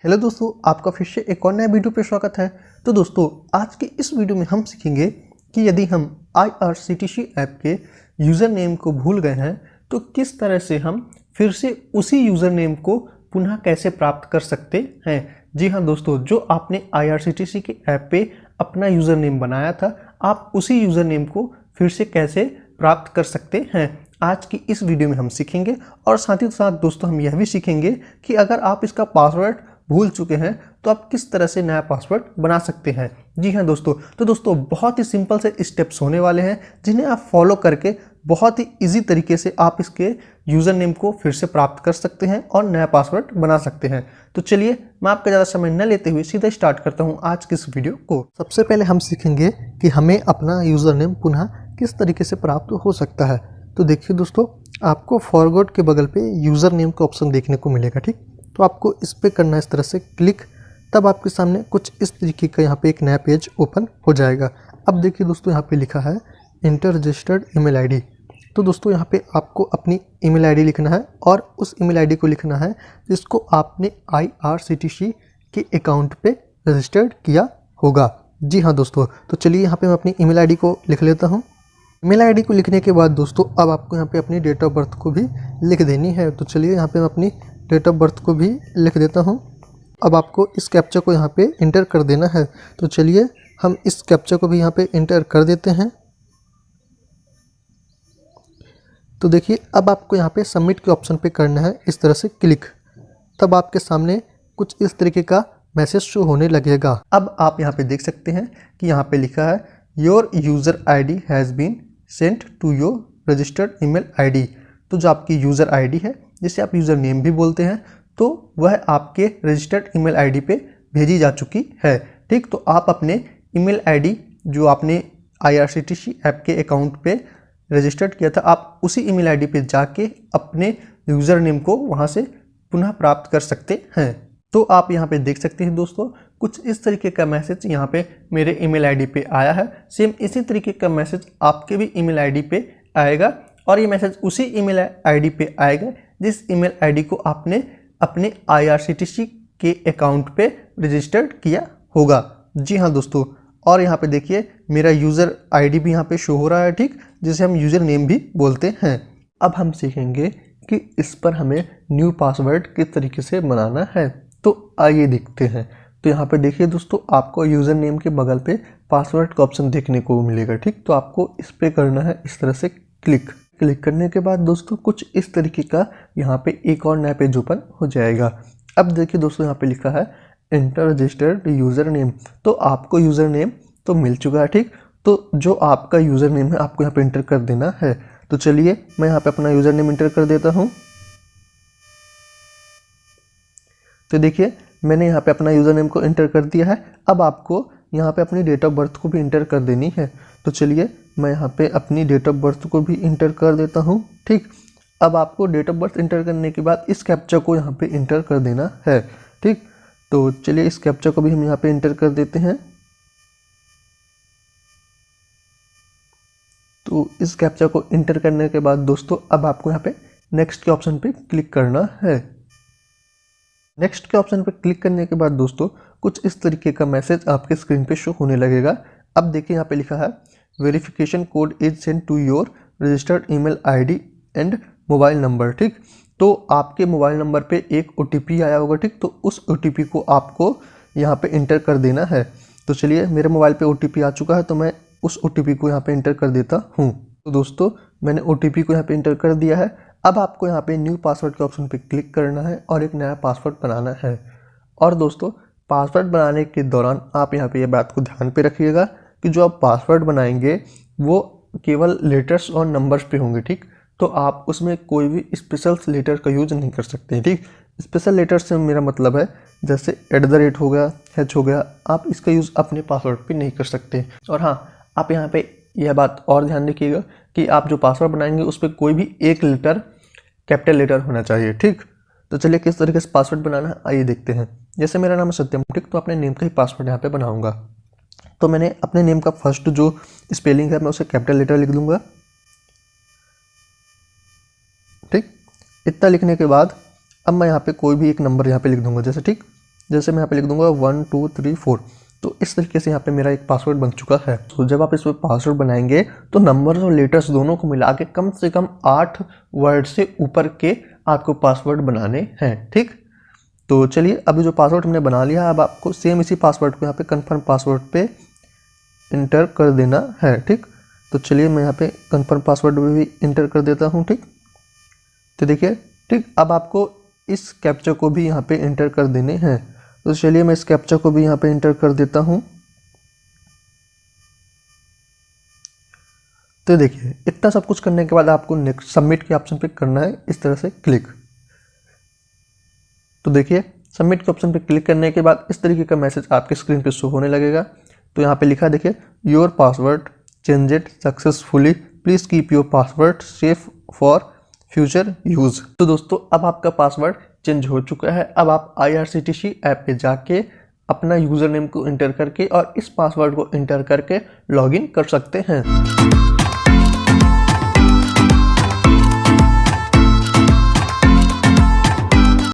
Hello दोस्तों, आपका फिर से एक और नया वीडियो पे स्वागत है। तो दोस्तों, आज के इस वीडियो में हम सीखेंगे कि यदि हम IRCTC ऐप के यूज़र नेम को भूल गए हैं तो किस तरह से हम फिर से उसी यूज़र नेम को पुनः कैसे प्राप्त कर सकते हैं। जी हाँ दोस्तों, जो आपने IRCTC के ऐप पे अपना यूज़र नेम बनाया था, आप उसी यूज़र नेम को फिर से कैसे प्राप्त कर सकते हैं, आज की इस वीडियो में हम सीखेंगे। और साथ ही साथ दोस्तों, हम यह भी सीखेंगे कि अगर आप इसका पासवर्ड भूल चुके हैं तो आप किस तरह से नया पासवर्ड बना सकते हैं। जी हाँ दोस्तों, तो दोस्तों बहुत ही सिंपल से स्टेप्स होने वाले हैं जिन्हें आप फॉलो करके बहुत ही इजी तरीके से आप इसके यूज़र नेम को फिर से प्राप्त कर सकते हैं और नया पासवर्ड बना सकते हैं। तो चलिए, मैं आपका ज़्यादा समय न लेते हुए सीधा स्टार्ट करता हूँ आज की इस वीडियो को। सबसे पहले हम सीखेंगे कि हमें अपना यूज़र नेम पुनः किस तरीके से प्राप्त हो सकता है। तो देखिए दोस्तों, आपको फॉरगॉट के बगल पे यूज़र नेम का ऑप्शन देखने को मिलेगा, ठीक। तो आपको इस पे करना है इस तरह से क्लिक, तब आपके सामने कुछ इस तरीके का यहाँ पे एक नया पेज ओपन हो जाएगा। अब देखिए दोस्तों, यहाँ पे लिखा है इंटर रजिस्टर्ड ईमेल आईडी। तो दोस्तों, यहाँ पे आपको अपनी ईमेल आईडी लिखना है और उस ईमेल आईडी को लिखना है जिसको आपने IRCTC के अकाउंट पे रजिस्टर्ड किया होगा। जी हाँ दोस्तों, तो चलिए यहाँ पे मैं अपनी ईमेल आईडी को लिख लेता हूँ। ईमेल आईडी को लिखने के बाद दोस्तों, अब आपको यहाँ पे अपनी डेट ऑफ बर्थ को भी लिख देनी है। तो चलिए यहाँ पे मैं अपनी डेट ऑफ बर्थ को भी लिख देता हूँ। अब आपको इस कैप्चा को यहाँ पे इंटर कर देना है। तो चलिए हम इस कैप्चा को भी यहाँ पे इंटर कर देते हैं। तो देखिए, अब आपको यहाँ पे सबमिट के ऑप्शन पे करना है इस तरह से क्लिक, तब आपके सामने कुछ इस तरीके का मैसेज शो होने लगेगा। अब आप यहाँ पे देख सकते हैं कि यहाँ पे लिखा है your user ID has been sent to your registered email ID। तो जो आपकी यूज़र ID है, जिसे आप यूज़र नेम भी बोलते हैं, तो वह आपके रजिस्टर्ड ईमेल ID पे भेजी जा चुकी है, ठीक। तो आप अपने ईमेल ID जो आपने IRCTC ऐप के अकाउंट पे रजिस्टर्ड किया था, आप उसी ईमेल ID पे जाके अपने यूज़र नेम को वहाँ से पुनः प्राप्त कर सकते हैं। तो आप यहाँ पे देख सकते हैं दोस्तों, कुछ इस तरीके का मैसेज यहाँ पे मेरे ईमेल ID पे आया है। सेम इसी तरीके का मैसेज आपके भी ईमेल ID पे आएगा और ये मैसेज उसी ईमेल ID पे आएगा जिस ईमेल ID को आपने अपने IRCTC के अकाउंट पे रजिस्टर्ड किया होगा। जी हाँ दोस्तों, और यहाँ पे देखिए मेरा यूज़र ID भी यहाँ पे शो हो रहा है, ठीक, जिसे हम यूज़र नेम भी बोलते हैं। अब हम सीखेंगे कि इस पर हमें न्यू पासवर्ड किस तरीके से बनाना है। तो आइए देखते हैं। तो यहाँ पे देखिए दोस्तों, आपको यूज़र नेम के बगल पे पासवर्ड का ऑप्शन देखने को मिलेगा, ठीक। तो आपको इस पे करना है इस तरह से क्लिक करने के बाद दोस्तों, कुछ इस तरीके का यहाँ पे एक और नया पेज ओपन हो जाएगा। अब देखिए दोस्तों, यहाँ पे लिखा है इंटर रजिस्टर्ड यूज़र नेम। तो आपको यूज़र नेम तो मिल चुका है, ठीक। तो जो आपका यूज़र नेम है आपको यहाँ पे इंटर कर देना है। तो चलिए मैं यहाँ पे अपना यूज़र नेम इंटर कर देता हूँ। तो देखिए, मैंने यहाँ पे अपना यूज़र नेम को इंटर कर दिया है। अब आपको यहाँ पे अपनी डेट ऑफ बर्थ को भी इंटर कर देनी है। तो चलिए मैं यहाँ पे अपनी डेट ऑफ बर्थ को भी इंटर कर देता हूँ, ठीक। अब आपको डेट ऑफ बर्थ इंटर करने के बाद इस कैप्चा को यहाँ पे इंटर कर देना है, ठीक। तो चलिए इस कैप्चा को भी हम यहाँ पे इंटर कर देते हैं। तो इस कैप्चा को इंटर करने के बाद दोस्तों, अब आपको यहाँ पे नेक्स्ट के ऑप्शन पे क्लिक करना है। नेक्स्ट के ऑप्शन पे क्लिक करने के बाद दोस्तों, कुछ इस तरीके का मैसेज आपके स्क्रीन पे शो होने लगेगा। अब देखिए यहाँ पे लिखा है verification code is sent to your registered email ID and mobile number, ठीक। तो आपके मोबाइल नंबर पे एक OTP आया होगा, ठीक। तो उस OTP को आपको यहाँ पे इंटर कर देना है। तो चलिए मेरे मोबाइल पे OTP आ चुका है, तो मैं उस OTP को यहाँ पे इंटर कर देता हूँ। तो दोस्तों, मैंने OTP को यहाँ पे इंटर कर दिया है। अब आपको यहाँ पे न्यू पासवर्ड के ऑप्शन पे क्लिक करना है और एक नया पासवर्ड बनाना है। और दोस्तों, पासवर्ड बनाने के दौरान आप यहाँ पे ये बात को ध्यान पे रखिएगा कि जो आप पासवर्ड बनाएंगे वो केवल लेटर्स और नंबर्स पे होंगे, ठीक। तो आप उसमें कोई भी स्पेशल लेटर का यूज नहीं कर सकते, ठीक। स्पेशल लेटर से मेरा मतलब है जैसे @ हो गया, H हो गया, आप इसका यूज़ अपने पासवर्ड पे नहीं कर सकते। और हाँ, आप यहाँ पे यह बात और ध्यान रखिएगा कि आप जो पासवर्ड बनाएंगे उस पर कोई भी एक लेटर कैपिटल लेटर होना चाहिए, ठीक। तो चलिए किस तरीके से पासवर्ड बनाना है आइए देखते हैं। जैसे मेरा नाम है सत्यम, ठीक। तो अपने नेम का ही पासवर्ड यहाँ पे बनाऊंगा। तो मैंने अपने नेम का फर्स्ट जो स्पेलिंग है मैं उसे कैपिटल लेटर लिख दूंगा, ठीक। इतना लिखने के बाद अब मैं यहाँ पे कोई भी एक नंबर यहाँ पे लिख दूंगा, जैसे, ठीक। जैसे मैं यहाँ पे लिख दूंगा 1 2 3 4। तो इस तरीके से यहाँ पे मेरा एक पासवर्ड बन चुका है। तो जब आप इस पर पासवर्ड बनाएंगे तो नंबर्स और लेटर्स दोनों को मिला के कम से कम 8 वर्ड से ऊपर के आपको पासवर्ड बनाने हैं। ठीक, तो चलिए अभी जो पासवर्ड हमने बना लिया, अब आपको सेम इसी पासवर्ड को यहाँ पे कन्फर्म पासवर्ड पे इंटर कर देना है। ठीक, तो चलिए मैं यहाँ पे कन्फर्म पासवर्ड में भी इंटर कर देता हूँ। ठीक, तो देखिए, ठीक, अब आपको इस कैप्चा को भी यहाँ पे इंटर कर देने हैं। तो चलिए मैं इस कैप्चा को भी यहाँ पे इंटर कर देता हूँ। तो देखिए इतना सब कुछ करने के बाद आपको नेक्स्ट सबमिट के ऑप्शन पे करना है, इस तरह से क्लिक। तो देखिए सबमिट के ऑप्शन पे क्लिक करने के बाद इस तरीके का मैसेज आपके स्क्रीन पे शो होने लगेगा। तो यहाँ पे लिखा देखिए, your password changed successfully, please keep your password safe for future use. तो दोस्तों अब आपका पासवर्ड चेंज हो चुका है। अब आप IRCTC ऐप पे जाके अपना यूज़र नेम को इंटर करके और इस पासवर्ड को इंटर करके लॉगिन कर सकते हैं।